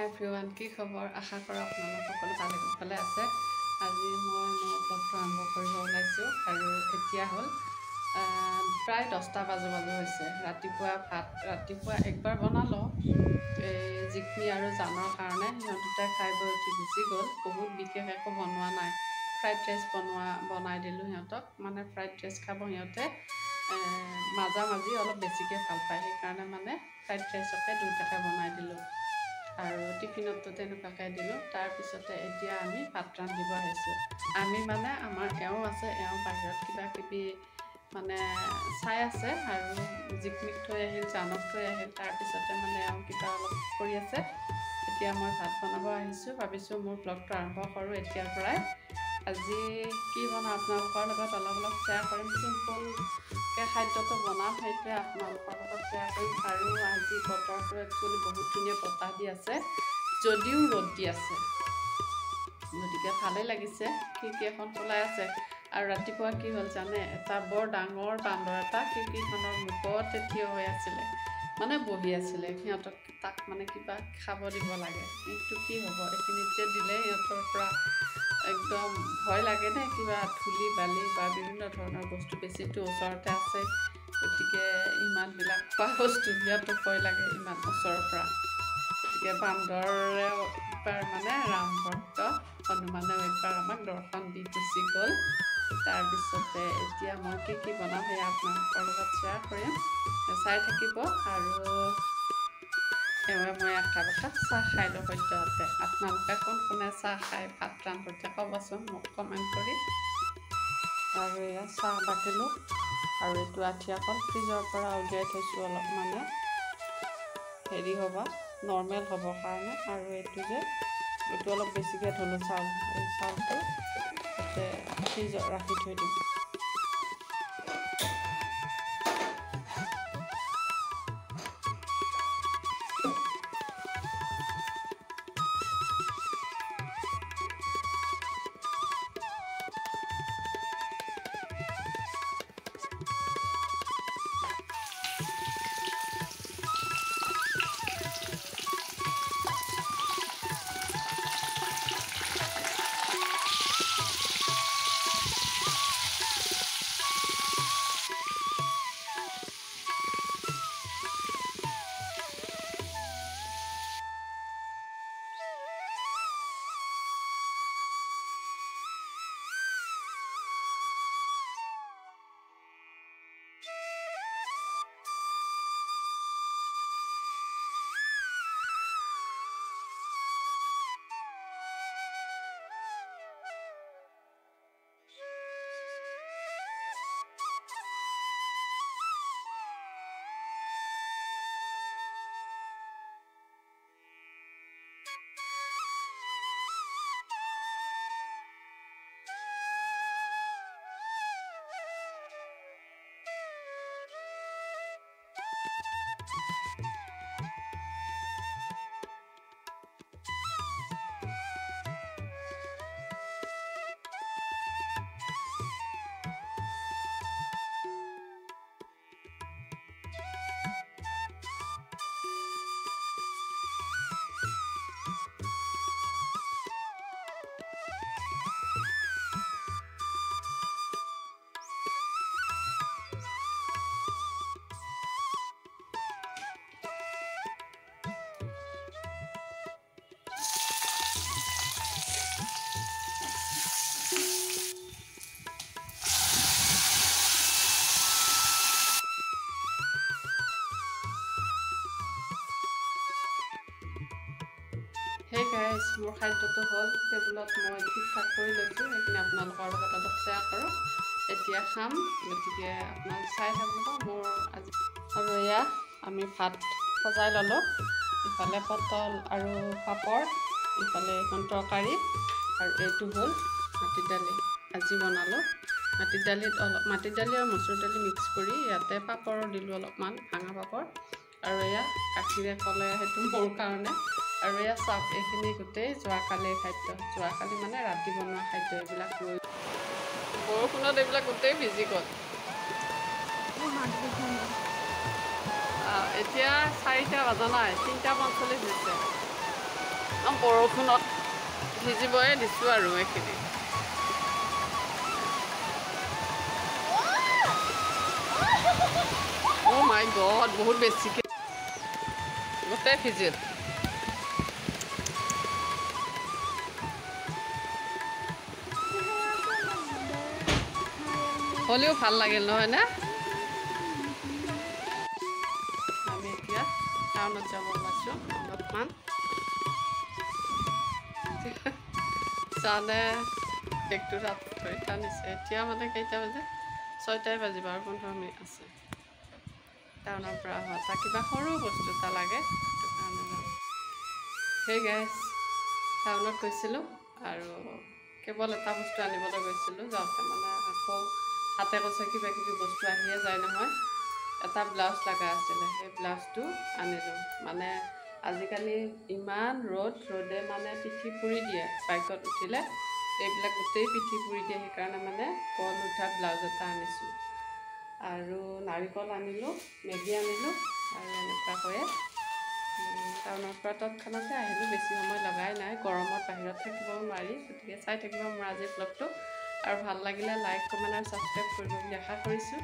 everyone কি খবৰ আশা কৰোঁ আপোনালোক সকলো ভালে আছে আজি মই মোৰ ব্লগটো আৰম্ভ কৰিব ওলাইছোঁ আৰু এতিয়া হ'ল প্ৰায় 10টা বাজু হৈছে ৰাতিপুৱা একবাৰ বনালোঁ এই জিকমি আৰু জানৰ কাৰণে সিহঁত দুটাই খাই বৈ উঠি গুচি গ'ল বহুত বিশেষ একো বনোৱা নাই ফ্ৰাইড ৰাইচ বনাই দিলোঁ সিহঁতক মানে ফ্ৰাইড ৰাইচ খাব সিহঁতে মাজে অলপ বেছিকৈ ভাল পায় সেইকাৰণে মানে ফ্ৰাইড ৰাইচকে দুটাকে বনাই দিলোঁ আৰু টিফিনতো তেনেকুৱাকৈ দিলোঁ তাৰপিছতে এতিয়া আমি ভাত ৰান্ধিব আহিছোঁ আমি মানে আমাৰ এওঁ আছে এওঁ বাহিৰত কিবা কিবি মানে চাই আছে আৰু জিকমিক থৈ আহিল জানক থৈ আহিল তাৰপিছতে মানে এওঁ কিবা অলপ কৰি আছে এতিয়া মই ভাত বনাব আহিছোঁ ভাবিছোঁ মোৰ ব্লগটো আৰম্ভ কৰোঁ এতিয়াৰ পৰাই আজি কি বনাওঁ আপোনালোকৰ লগত অলপ শ্বেয়াৰ কৰিম চিম্পলকৈ খাদ্যটো বনাম সেইটোৱে আপোনালোকৰ লগত শ্বেয়াৰ কৰিম আৰু আজি বতৰটো একচুৱেলি বহুত ধুনীয়া বতাহ দি আছে যদিও ৰ'দ দি আছে গতিকে ভালেই লাগিছে খিৰিকী এখন খোলাই আছে আৰু ৰাতিপুৱা কি হ'ল জানে এটা বৰ ডাঙৰ বান্দৰ এটা খিৰিকীখনৰ মুখতে থিয় হৈ আছিলে মানে বহি আছিলে সিহঁতক তাক মানে কিবা খাব দিব লাগে কিন্তু কি হ'ব এইখিনিত যে দিলে সিহঁতৰ পৰা একদম ভয় লাগে নে কিবা ধূলি বালি বা বিভিন্ন ধৰণৰ বস্তু বেছিটো ওচৰতে আছে গতিকে ইমানবিলাক খোৱা বস্তু সিহঁতক ভয় লাগে ইমান ওচৰৰ পৰা গতিকে বান্দৰেও একবাৰ মানে ৰাম ভক্ত হনুমানেও একবাৰ আমাক দৰ্শন দি গুচি গ'ল তাৰপিছতে এতিয়া মই কি বনাম সেয়া আপোনালোকৰ লগত শ্বেয়াৰ কৰিম চাই থাকিব আৰু মই একাপ চাহ খাই লওঁ সদ্যহতে আপোনালোকে কোনে চাহ খাই ভাত ৰান্ধোতে ক'বচোন মোক কমেণ্ট কৰি আৰু এয়া চাহ বাকিলোঁ আৰু এইটো আঠিয়া কল ফ্ৰিজৰ পৰা উলিয়াই থৈছোঁ অলপ মানে হেৰি হ'ব নৰ্মেল হ'বৰ কাৰণে আৰু এইটো অলপ বেছিকৈ ধুলোঁ চাউল এই চাউলটো তাতে ফ্ৰিজত ৰাখি থৈ দিম Hey guys, মোৰ খাদ্যটো হ'ল টেবুলত মই ঠিকঠাক কৰি লৈছোঁ সেইখিনি আপোনালোকৰ লগত অলপ শ্বেয়াৰ কৰোঁ এতিয়া খাম গতিকে আপোনালোক চাই থাকিব মোৰ আজি আৰু এয়া আমি ভাত সজাই ল'লোঁ ইফালে পটল আৰু পাপৰ ইফালে এখন তৰকাৰী আৰু এইটো হ'ল মাটি দালি আজি বনালোঁ মাটি দালিত অলপ মাটি দালি আৰু মচুৰ দালি মিক্স কৰি ইয়াতে পাপৰো দিলোঁ অলপমান ভাঙা পাপৰ আৰু এয়া গাখীৰে কলে সেইটো মোৰ কাৰণে আৰু এয়া চাওক এইখিনি গোটেই যোৱাকালিৰ খাদ্য যোৱাকালি মানে ৰাতি বনোৱা খাদ্য এইবিলাক ৰৈ বৰষুণত এইবিলাক গোটেই ভিজি গ'ল এতিয়া 4টা বজা নাই 3টা 45 হৈছে বৰষুণত ভিজিবই দিছোঁ আৰু এইখিনি অ' মাই গড বহুত বেছিকৈ গোটেই ভিজিল হ'লেও ভাল লাগিল নহয় না আমি এতিয়া টাউনত যাব ওলাইছোঁ অলপমান চানে বেগটো তাত থৈ টানিছে এতিয়া মানে কেইটা বাজে 6টাই বাজিব আৰু 15 মিনিট আছে টাউনৰ পৰা অহা এটা কিবা সৰু বস্তু এটা লাগে সেইটো কাৰণে যাম সেই গাইছ টাউনত গৈছিলোঁ আৰু কেৱল এটা বস্তু আনিবলৈ গৈছিলোঁ যাওঁতে মানে আকৌ হাতে কৈছে কিবা কিবি বস্তু আহিয়ে যায় নহয় এটা ব্লাউজ লগা আছিলে সেই ব্লাউজটো আনিলোঁ মানে আজিকালি ইমান ৰ'দে মানে পিঠি পুৰি দিয়ে বাইকত উঠিলে এইবিলাক গোটেই পিঠি পুৰি দিয়ে সেইকাৰণে মানে কল উঠা ব্লাউজ এটা আনিছোঁ আৰু নাৰিকল আনিলোঁ মেগী আনিলোঁ আৰু এনেকুৱাকৈয়ে টাউনৰ পৰা তৎক্ষণতে আহিলোঁ বেছি সময় লগাই নাই গৰমত বাহিৰত থাকিবও নোৱাৰি গতিকে চাই থাকিব মোৰ আজিৰ ব্লগটো আৰু ভাল লাগিলে লাইক কমেণ্ট আৰু ছাবস্ক্ৰাইব কৰিব বুলি আশা কৰিছোঁ